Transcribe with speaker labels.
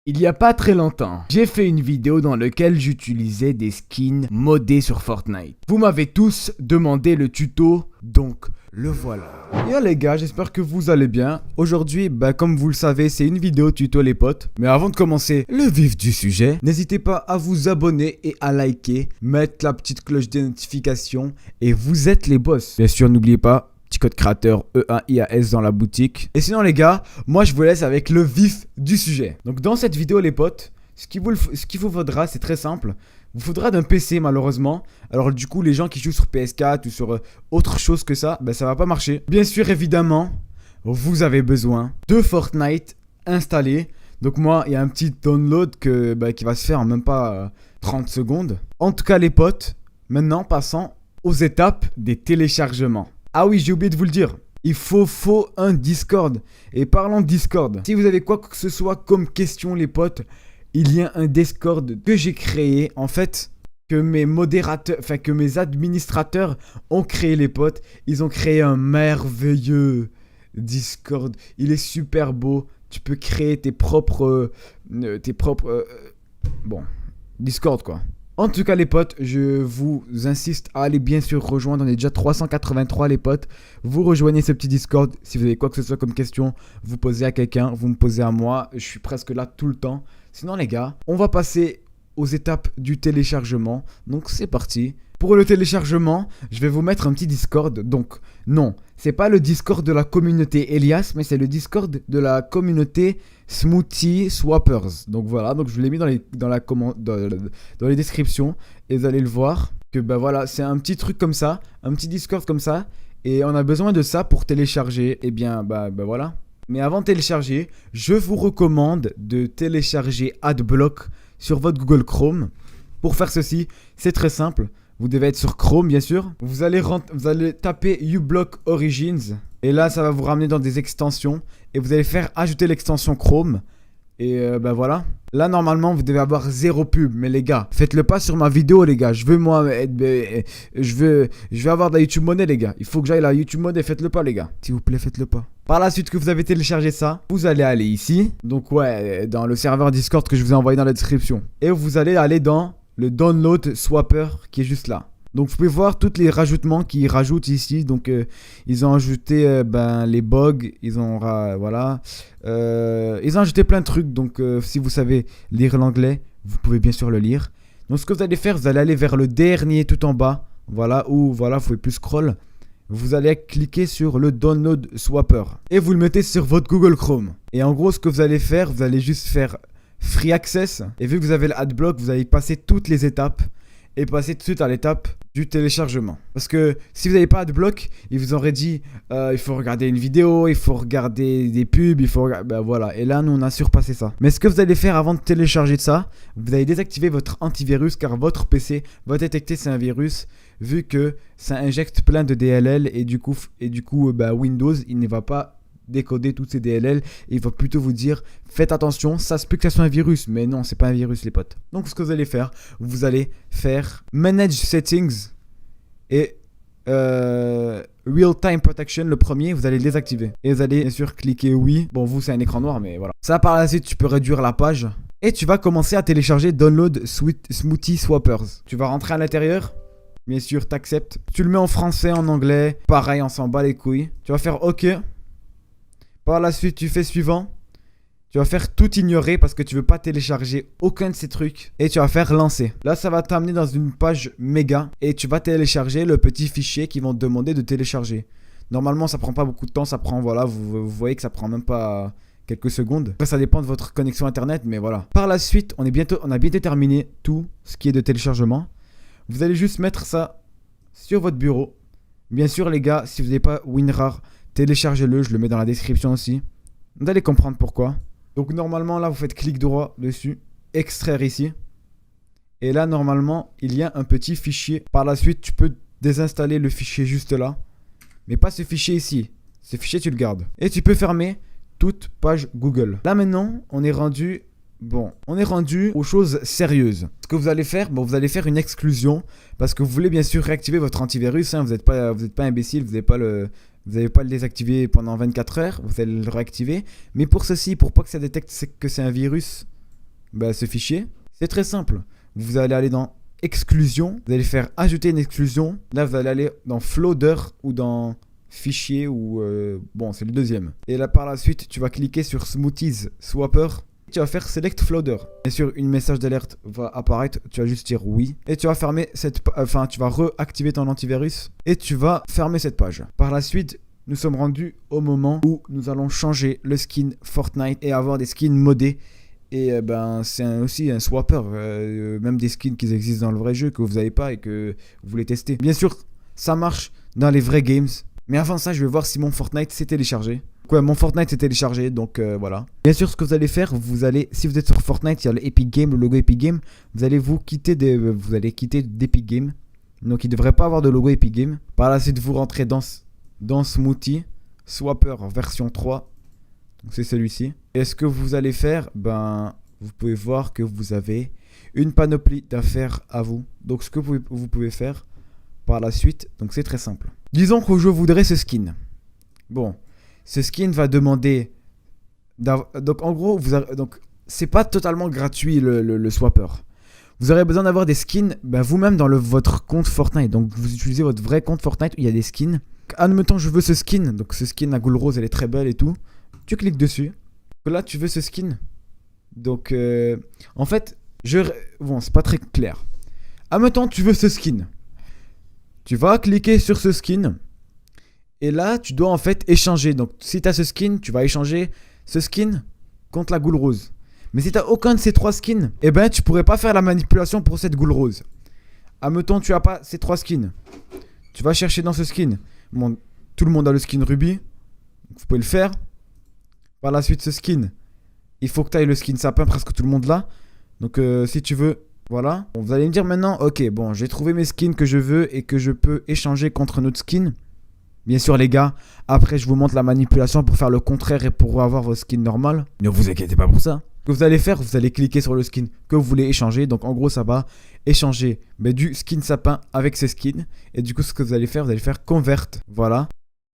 Speaker 1: Il y a pas très longtemps, j'ai fait une vidéo dans laquelle j'utilisais des skins modés sur Fortnite. Vous m'avez tous demandé le tuto, donc le voilà. Yo les gars, j'espère que vous allez bien. Aujourd'hui, comme vous le savez, c'est une vidéo tuto les potes. Mais avant de commencer le vif du sujet, n'hésitez pas à vous abonner et à liker, mettre la petite cloche de notification et vous êtes les boss. Bien sûr, n'oubliez pas, petit code créateur EAIAS dans la boutique. Et sinon les gars, moi je vous laisse avec le vif du sujet. Donc dans cette vidéo les potes, ce qu'il vous faudra, c'est très simple. Vous faudra d'un PC malheureusement. Alors du coup les gens qui jouent sur PS4 ou sur autre chose que ça, ça va pas marcher. Bien sûr évidemment, vous avez besoin de Fortnite installé. Donc moi il y a un petit download qui va se faire en même pas 30 secondes. En tout cas les potes, maintenant passons aux étapes des téléchargements. Ah oui, j'ai oublié de vous le dire. Il faut un Discord. Et parlons de Discord. Si vous avez quoi que ce soit comme question, les potes, il y a un Discord que j'ai créé. En fait, que mes modérateurs, que mes administrateurs ont créé, les potes. Ils ont créé un merveilleux Discord. Il est super beau. Tu peux créer tes propres Discord quoi. En tout cas les potes, je vous insiste à aller bien sûr rejoindre, on est déjà 383 les potes. Vous rejoignez ce petit Discord, si vous avez quoi que ce soit comme question, vous posez à quelqu'un, vous me posez à moi, je suis presque là tout le temps. Sinon les gars, on va passer aux étapes du téléchargement, donc c'est parti. Pour le téléchargement, je vais vous mettre un petit Discord, donc non, c'est pas le Discord de la communauté Elias, mais c'est le Discord de la communauté Smoothie Swappers. Donc voilà, donc je vous l'ai mis dans les descriptions et vous allez le voir que voilà, c'est un petit truc comme ça, un petit Discord comme ça et on a besoin de ça pour télécharger. Et bien voilà. Mais avant de télécharger, je vous recommande de télécharger Adblock sur votre Google Chrome. Pour faire ceci, c'est très simple. Vous devez être sur Chrome bien sûr. Vous allez taper uBlock Origins. Et là ça va vous ramener dans des extensions. Et vous allez faire ajouter l'extension Chrome. Et voilà. Là normalement vous devez avoir 0 pub. Mais les gars, faites-le pas sur ma vidéo les gars. Je veux avoir de la YouTube Money les gars. Il faut que j'aille la YouTube Money. Faites-le pas les gars. S'il vous plaît faites-le pas. Par la suite que vous avez téléchargé ça, vous allez aller ici. Donc ouais, dans le serveur Discord que je vous ai envoyé dans la description. Et vous allez aller dans le download swapper qui est juste là. Donc vous pouvez voir tous les rajoutements qu'ils rajoutent ici. Donc ils ont ajouté les bugs, ils ont ils ont ajouté plein de trucs. Donc si vous savez lire l'anglais, vous pouvez bien sûr le lire. Donc ce que vous allez faire, vous allez aller vers le dernier tout en bas. Voilà, ou voilà, vous pouvez plus scroll. Vous allez cliquer sur le download swapper et vous le mettez sur votre Google Chrome. Et en gros ce que vous allez faire, vous allez juste faire Free Access. Et vu que vous avez l'Adblock, vous allez passer toutes les étapes et passer tout de suite à l'étape du téléchargement. Parce que si vous n'avez pas Adblock, il vous aurait dit il faut regarder une vidéo, il faut regarder des pubs, il faut regarder... voilà. Et là, nous, on a surpassé ça. Mais ce que vous allez faire avant de télécharger ça, vous allez désactiver votre antivirus car votre PC va détecter c'est un virus vu que ça injecte plein de DLL et du coup Windows, il ne va pas décoder toutes ces DLL et il va plutôt vous dire faites attention, ça se peut que ça soit un virus, mais non, c'est pas un virus les potes. Donc ce que vous allez faire, vous allez faire Manage Settings et Real Time Protection, le premier, vous allez le désactiver et vous allez bien sûr cliquer oui. Bon, vous c'est un écran noir, mais voilà. Ça par la suite, tu peux réduire la page et tu vas commencer à télécharger Download Smoothie Swappers. Tu vas rentrer à l'intérieur. Bien sûr, t'acceptes. Tu le mets en français, en anglais. Pareil, on s'en bat les couilles. Tu vas faire OK. Par la suite, tu fais suivant. Tu vas faire tout ignorer parce que tu veux pas télécharger aucun de ces trucs. Et tu vas faire lancer. Là, ça va t'amener dans une page méga. Et tu vas télécharger le petit fichier qu'ils vont te demander de télécharger. Normalement, ça prend pas beaucoup de temps. Ça prend, voilà, vous voyez que ça prend même pas quelques secondes. Après, ça dépend de votre connexion internet, mais voilà. Par la suite, on a bientôt terminé tout ce qui est de téléchargement. Vous allez juste mettre ça sur votre bureau. Bien sûr, les gars, si vous n'avez pas WinRAR, téléchargez-le, je le mets dans la description aussi. Vous allez comprendre pourquoi. Donc normalement là vous faites clic droit dessus, extraire ici. Et là normalement il y a un petit fichier. Par la suite tu peux désinstaller le fichier juste là. Mais pas ce fichier ici. Ce fichier tu le gardes. Et tu peux fermer toute page Google. Là maintenant on est rendu aux choses sérieuses. Ce que vous allez faire, vous allez faire une exclusion. Parce que vous voulez bien sûr réactiver votre antivirus. Hein, vous n'êtes pas imbécile, vous n'avez pas le désactiver pendant 24 heures. Vous allez le réactiver. Mais pour ceci, pour pas que ça détecte que c'est un virus, ce fichier. C'est très simple. Vous allez aller dans exclusion. Vous allez faire ajouter une exclusion. Là, vous allez aller dans folder ou dans fichier ou bon, c'est le deuxième. Et là, par la suite, tu vas cliquer sur Smoothies Swapper. Tu vas faire Select Folder. Bien sûr, une message d'alerte va apparaître. Tu vas juste dire oui. Et tu vas fermer tu vas réactiver ton antivirus. Et tu vas fermer cette page. Par la suite, nous sommes rendus au moment où nous allons changer le skin Fortnite et avoir des skins modés. Et c'est aussi un swapper. Même des skins qui existent dans le vrai jeu que vous n'avez pas et que vous voulez tester. Bien sûr, ça marche dans les vrais games. Mais avant ça, je vais voir si mon Fortnite s'est téléchargé. Ouais, mon Fortnite s'est téléchargé, donc voilà. Bien sûr, ce que vous allez faire, si vous êtes sur Fortnite, il y a le Epic Game, le logo Epic Game. Vous allez quitter d'Epic Game. Donc, il ne devrait pas avoir de logo Epic Game. Par la suite, vous rentrez dans Smoothie Swapper version 3. Donc, c'est celui-ci. Et ce que vous allez faire, vous pouvez voir que vous avez une panoplie d'affaires à vous. Donc, ce que vous pouvez faire par la suite, donc c'est très simple. Disons que je voudrais ce skin. Bon. Ce skin va demander... Donc en gros, c'est pas totalement gratuit le swapper. Vous aurez besoin d'avoir des skins vous-même dans votre compte Fortnite. Donc vous utilisez votre vrai compte Fortnite où il y a des skins. Admettons, je veux ce skin. Donc ce skin, la goule rose, elle est très belle et tout. Tu cliques dessus. Là, tu veux ce skin. Donc en fait, bon, c'est pas très clair. Admettons, tu veux ce skin. Tu vas cliquer sur ce skin. Et là, tu dois en fait échanger. Donc, si tu as ce skin, tu vas échanger ce skin contre la goule rose. Mais si tu n'as aucun de ces trois skins, tu pourrais pas faire la manipulation pour cette goule rose. Admettons, tu n'as pas ces trois skins. Tu vas chercher dans ce skin. Bon, tout le monde a le skin rubis. Vous pouvez le faire. Par la suite, ce skin, il faut que tu ailles le skin sapin, presque tout le monde l'a. Donc, si tu veux, voilà. Bon, vous allez me dire maintenant, ok, bon, j'ai trouvé mes skins que je veux et que je peux échanger contre notre skin. Bien sûr les gars, après je vous montre la manipulation pour faire le contraire et pour avoir vos skins normales. Ne vous inquiétez pas pour ça. Ce que vous allez faire, vous allez cliquer sur le skin que vous voulez échanger. Donc en gros ça va échanger du skin sapin avec ces skins. Et du coup ce que vous allez faire convert. Voilà.